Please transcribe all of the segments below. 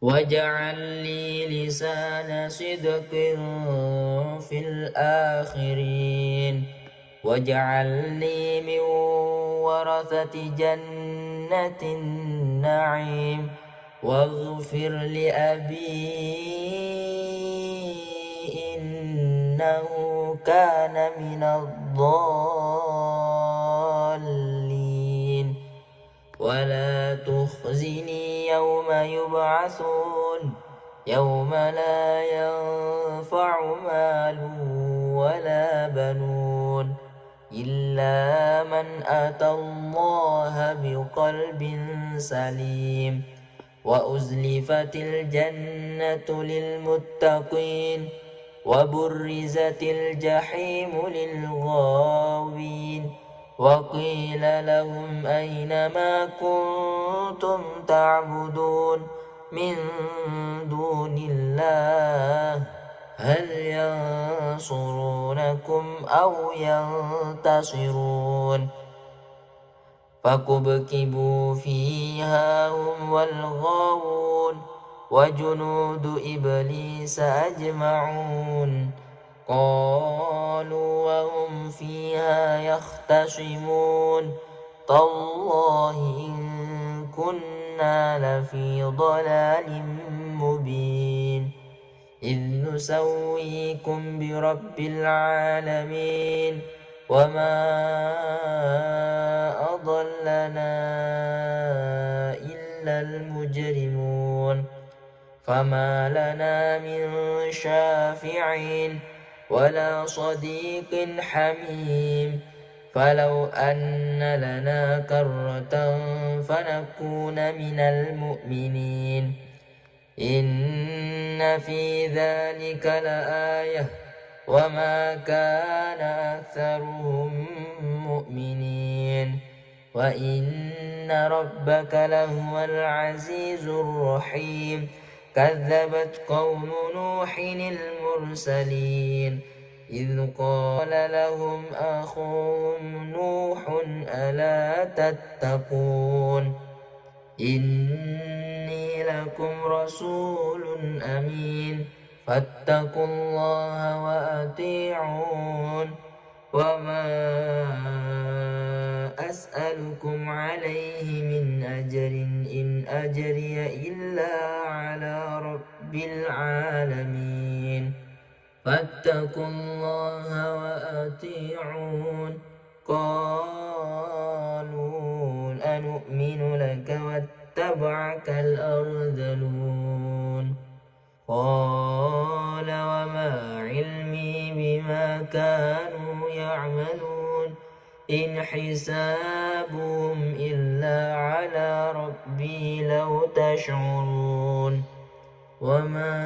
واجعل لي لسان صدق في الآخرين واجعلني من ورثة جنة النعيم واغفر لأبي إنه كان من الضالين ولا تخزني يوم يبعثون يوم لا ينفع مال ولا بنون إلا من أتى الله بقلب سليم وأزلفت الجنة للمتقين وبرزت الجحيم للغاوين وقيل لهم أين ما كنتم تعبدون من دون الله هل ينصرونكم أو ينتصرون فكبكبوا فيها هم والغاوون وجنود إبليس أجمعون قالوا وهم فيها يختصمون تالله إن كنا لفي ضلال مبين إذ نسويكم برب العالمين وما أضلنا إلا المجرمون فما لنا من شافعين ولا صديق حميم فلو أن لنا كرة فنكون من المؤمنين إن في ذلك لآية وما كان أكثرهم مؤمنين وإن ربك لهو العزيز الرحيم كذبت قوم نوح المرسلين إذ قال لهم أخوهم نوح ألا تتقون إني لكم رسول أمين فاتقوا الله وأطيعون وما أسألكم عليه من أجر إن أجري إلا على رب العالمين فاتقوا الله وأطيعون قالوا أنؤمن لك واتبعك الأرذلون قال وما علمي بما كانوا يعملون إن حسابهم إلا على ربي لو تشعرون وما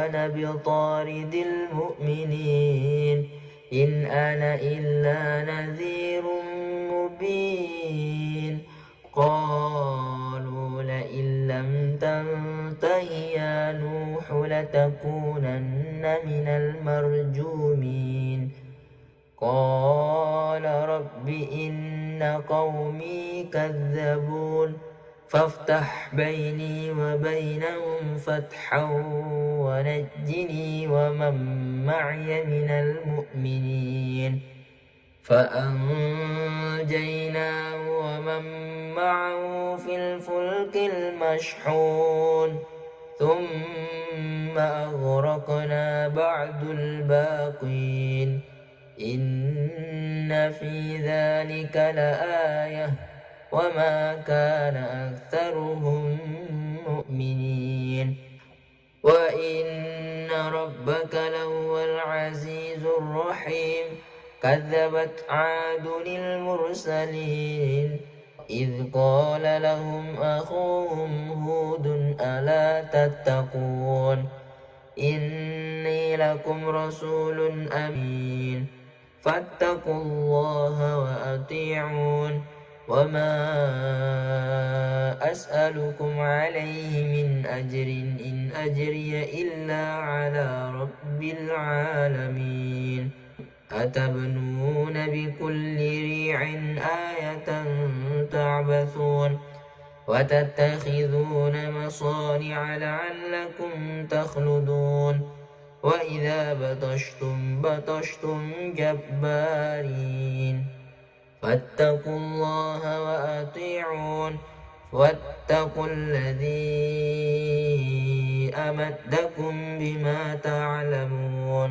أنا بطارد المؤمنين إن أنا إلا نذير مبين قالوا لئن لم تنته يا نوح لتكونن من المرجومين قال رب إن قومي كذبون فافتح بيني وبينهم فتحا ونجني ومن معي من المؤمنين فأنجيناه ومن معه في الفلك المشحون ثم أغرقنا بعد الباقين إن في ذلك لآية وما كان أكثرهم مؤمنين وإن ربك لهو العزيز الرحيم كذبت عاد المرسلين إذ قال لهم أخوهم هود ألا تتقون إني لكم رسول أمين فاتقوا الله وأطيعون وما أسألكم عليه من أجر إن أجري إلا على رب العالمين أتبنون بكل ريع آية تعبثون وتتخذون مصانع لعلكم تخلدون وإذا بطشتم بطشتم جبارين فاتقوا الله وأطيعون واتقوا الذي أمدكم بما تعلمون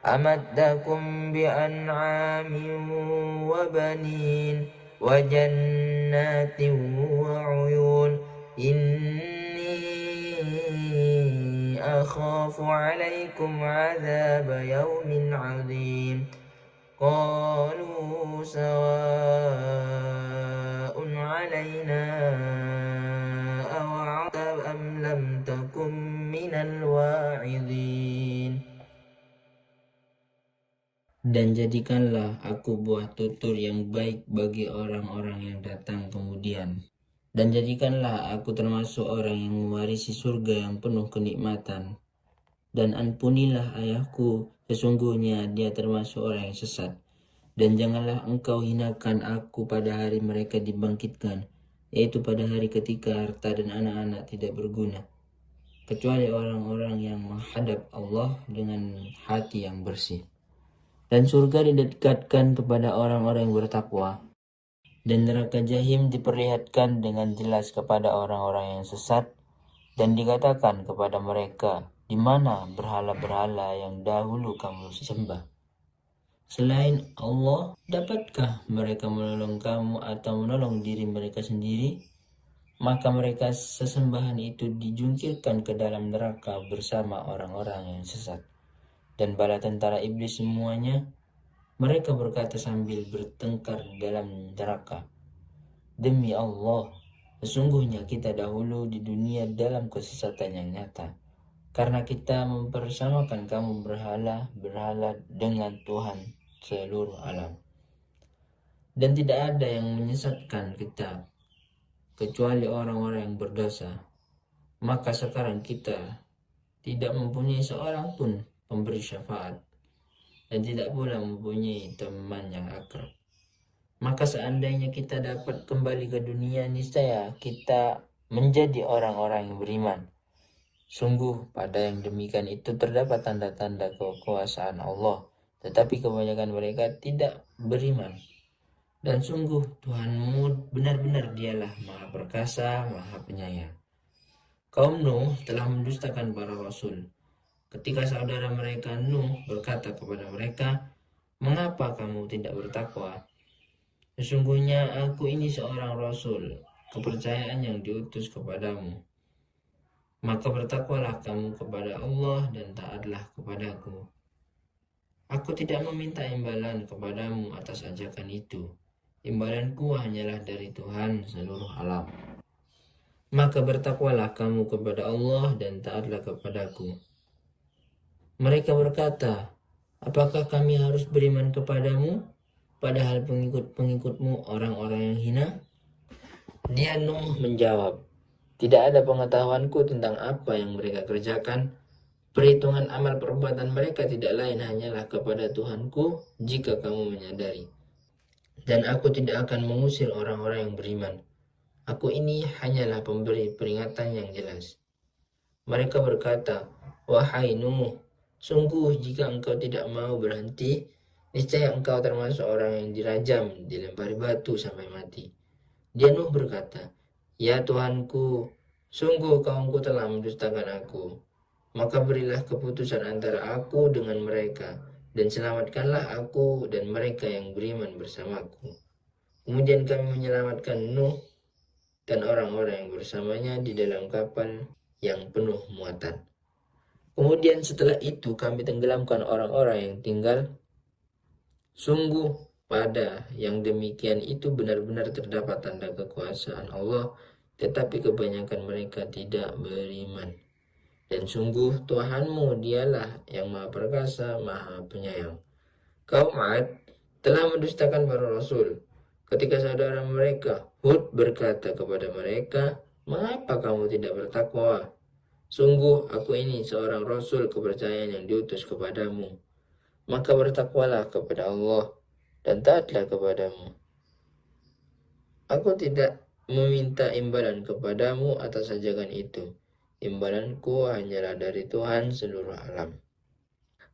أمدكم بأنعام وبنين وجنات وعيون إني أخاف عليكم عذاب يوم عظيم قالوا سواء علينا أوعظت أم لم تكن من الواعظين. Dan jadikanlah aku buah tutur yang baik bagi orang-orang yang datang kemudian. Dan jadikanlah aku termasuk orang yang mewarisi surga yang penuh kenikmatan. Dan ampunilah ayahku, sesungguhnya dia termasuk orang yang sesat. Dan janganlah engkau hinakan aku pada hari mereka dibangkitkan, yaitu pada hari ketika harta dan anak-anak tidak berguna, kecuali orang-orang yang menghadap Allah dengan hati yang bersih. Dan surga didekatkan kepada orang-orang yang bertakwa, dan neraka jahim diperlihatkan dengan jelas kepada orang-orang yang sesat, dan dikatakan kepada mereka, di mana berhala-berhala yang dahulu kamu sembah? Selain Allah, dapatkah mereka menolong kamu atau menolong diri mereka sendiri? Maka mereka sesembahan itu dijungkirkan ke dalam neraka bersama orang-orang yang sesat dan bala tentara iblis semuanya. Mereka berkata sambil bertengkar dalam neraka, demi Allah, sesungguhnya kita dahulu di dunia dalam kesesatan yang nyata, karena kita mempersamakan kamu berhala dengan Tuhan seluruh alam. Dan tidak ada yang menyesatkan kita kecuali orang-orang yang berdosa. Maka sekarang kita tidak mempunyai seorang pun pemberi syafaat, dan tidak pula mempunyai teman yang akrab. Maka seandainya kita dapat kembali ke dunia, niscaya kita menjadi orang-orang yang beriman. Sungguh pada yang demikian itu terdapat tanda-tanda kekuasaan Allah, tetapi kebanyakan mereka tidak beriman. Dan sungguh Tuhanmu benar-benar dialah Maha Perkasa, Maha Penyayang. Kaum Nuh telah mendustakan para rasul. Ketika saudara mereka Nuh berkata kepada mereka, mengapa kamu tidak bertakwa? Sesungguhnya aku ini seorang rasul, kepercayaan yang diutus kepadamu. Maka bertakwalah kamu kepada Allah dan taatlah kepadaku. Aku tidak meminta imbalan kepadamu atas ajakan itu. Imbalanku hanyalah dari Tuhan seluruh alam. Maka bertakwalah kamu kepada Allah dan taatlah kepadaku. Mereka berkata, apakah kami harus beriman kepadamu, padahal pengikut-pengikutmu orang-orang yang hina? Dia Nuh menjawab, tidak ada pengetahuanku tentang apa yang mereka kerjakan. Perhitungan amal perbuatan mereka tidak lain hanyalah kepada Tuhanku jika kamu menyadari. Dan aku tidak akan mengusir orang-orang yang beriman. Aku ini hanyalah pemberi peringatan yang jelas. Mereka berkata, wahai Nuh, sungguh jika engkau tidak mau berhenti, niscaya engkau termasuk orang yang dirajam, dilempari batu sampai mati. Dia Nuh berkata, ya Tuhanku, sungguh kaumku telah mendustakan aku. Maka berilah keputusan antara aku dengan mereka, dan selamatkanlah aku dan mereka yang beriman bersamaku. Kemudian kami menyelamatkan Nuh dan orang-orang yang bersamanya di dalam kapal yang penuh muatan. Kemudian setelah itu kami tenggelamkan orang-orang yang tinggal. Sungguh pada yang demikian itu benar-benar terdapat tanda kekuasaan Allah, tetapi kebanyakan mereka tidak beriman. Dan sungguh Tuhanmu dialah yang Maha Perkasa, Maha Penyayang. Kaum Ad telah mendustakan para rasul. Ketika saudara mereka Hud berkata kepada mereka, mengapa kamu tidak bertakwa? Sungguh aku ini seorang rasul kepercayaan yang diutus kepadamu. Maka bertakwalah kepada Allah dan taatlah kepadamu. Aku tidak meminta imbalan kepadamu atas ajakan itu. Imbalanku hanyalah dari Tuhan seluruh alam.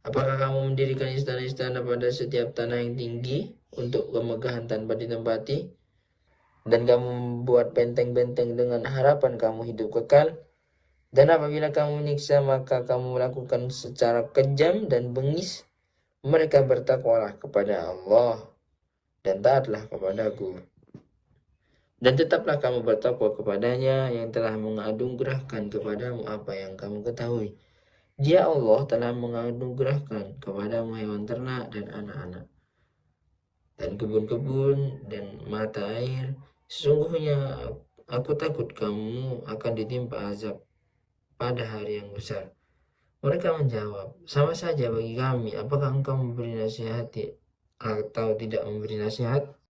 Apakah kamu mendirikan istana-istana pada setiap tanah yang tinggi untuk kemegahan tanpa ditempati? Dan kamu membuat benteng-benteng dengan harapan kamu hidup kekal? Dan apabila kamu menyiksa, maka kamu melakukan secara kejam dan bengis. Mereka bertakwalah kepada Allah dan taatlah kepadaku. Dan tetaplah kamu bertakwa kepadanya yang telah menganugerahkan kepadamu apa yang kamu ketahui. Dia Allah telah menganugerahkan kepadamu hewan ternak dan anak-anak, dan kebun-kebun dan mata air. Sesungguhnya aku takut kamu akan ditimpa azab pada hari yang besar. Mereka menjawab, sama saja bagi kami, apakah engkau memberi nasihat atau tidak memberi nasihat?